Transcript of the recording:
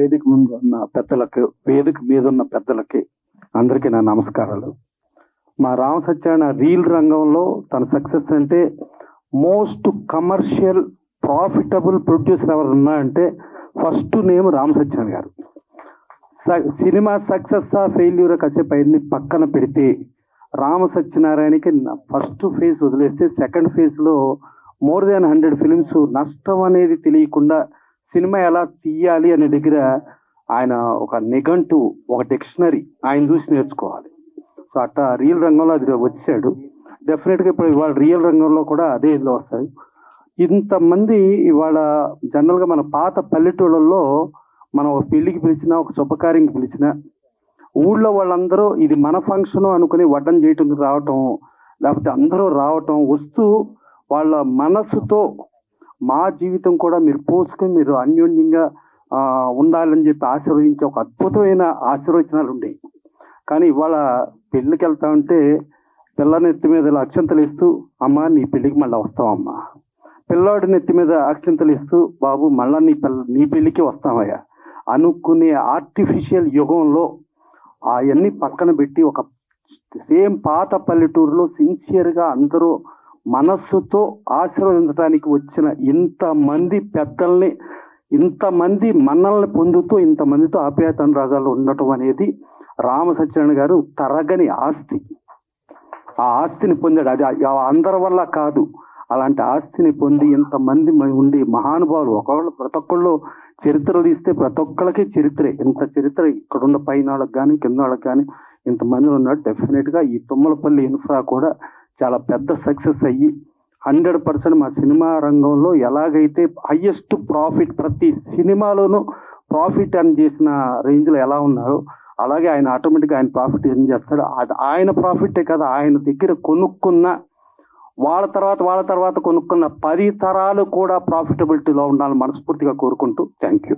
వేదిక ముందు ఉన్న పెద్దలకు, వేదిక మీద ఉన్న పెద్దలకి అందరికీ నా నమస్కారాలు. మా రామ సత్యనారాయణ రీల్ రంగంలో తన సక్సెస్ అంటే మోస్ట్ కమర్షియల్ ప్రాఫిటబుల్ ప్రొడ్యూసర్ ఎవరు ఉన్నారంటే ఫస్ట్ నేమ్ రామ సత్యనారాయణ గారు. సినిమా సక్సెస్ ఫెయిల్యూర్ కాసేపు అన్ని పక్కన పెడితే రామ సత్యనారాయణకి ఫస్ట్ ఫేజ్ వదిలేస్తే సెకండ్ ఫేజ్లో మోర్ దాన్ 100 ఫిలిమ్స్ నష్టం అనేది తెలియకుండా సినిమా ఎలా తీయాలి అనే దగ్గర ఆయన ఒక నిఘంటు, ఒక డిక్షనరీ ఆయన చూసి నేర్చుకోవాలి. సో అట్లా రియల్ రంగంలో అది వచ్చాడు. డెఫినెట్గా ఇప్పుడు ఇవాళ రియల్ రంగంలో కూడా అదే ఇదిలో వస్తాయి. ఇంతమంది ఇవాళ జనరల్గా మన పాత పల్లెటూళ్ళల్లో మనం ఒక పెళ్లికి పిలిచినా, ఒక శుభకార్యంకి పిలిచినా ఊళ్ళో వాళ్ళందరూ ఇది మన ఫంక్షన్ అనుకుని వడ్డం చేయటం రావటం, లేకపోతే అందరూ రావటం, వస్తూ వాళ్ళ మనసుతో మా జీవితం కూడా మీరు పోసుకొని మీరు అన్యోన్యంగా ఉండాలని చెప్పి ఆశీర్వదించే ఒక అద్భుతమైన ఆశీర్వచనాలు ఉండేవి. కానీ ఇవాళ పెళ్ళికి వెళ్తా ఉంటే పిల్ల నెత్తి మీద అక్షంతలు ఇస్తూ, అమ్మ నీ పెళ్ళికి మళ్ళీ వస్తామమ్మా, పిల్లాడి నెత్తి మీద అక్షంతలు ఇస్తూ, బాబు మళ్ళా నీ పెళ్ళికి వస్తామయ్యా అనుకునే ఆర్టిఫిషియల్ యుగంలో అవన్నీ పక్కన పెట్టి ఒక సేమ్ పాత పల్లెటూరులో సిన్సియర్గా అందరూ మనస్సుతో ఆశీర్వదించడానికి వచ్చిన ఇంతమంది పెద్దల్ని, ఇంతమంది మన్నల్ని పొందుతూ ఇంతమందితో ఆప్యాయతనురాగాలు ఉండటం అనేది రామ సత్యనారాయణ గారు తరగని ఆస్తి. ఆ ఆస్తిని పొందాడు. అది అందరి వల్ల కాదు, అలాంటి ఆస్తిని పొంది ఇంతమంది ఉండి మహానుభావులు ఒకళ్ళు ప్రతి ఒక్కళ్ళు చరిత్రలు తీస్తే ప్రతి ఒక్కళ్ళకి చరిత్రే. ఇంత చరిత్ర ఇక్కడున్న పైన వాళ్ళకి కానీ కింద వాళ్ళకి కానీ ఇంతమంది ఉన్నాడు. డెఫినెట్గా ఈ తుమ్మలపల్లి ఇన్ఫ్రా కూడా చాలా పెద్ద సక్సెస్ అయ్యి 100% మా సినిమా రంగంలో ఎలాగైతే హయ్యెస్ట్ ప్రాఫిట్ ప్రతి సినిమాలోనూ ప్రాఫిట్ ఎర్న్ చేసిన రేంజ్లో ఎలా ఉన్నారో అలాగే ఆయన ఆటోమేటిక్గా ఆయన ప్రాఫిట్ ఎర్న్ చేస్తాడు. అది ఆయన ప్రాఫిటే కదా, ఆయన దగ్గర కొనుక్కున్న వాళ్ళ తర్వాత కొనుక్కున్న 10 తరాలు కూడా ప్రాఫిటబిలిటీలో ఉండాలని మనస్ఫూర్తిగా కోరుకుంటూ థ్యాంక్ యూ.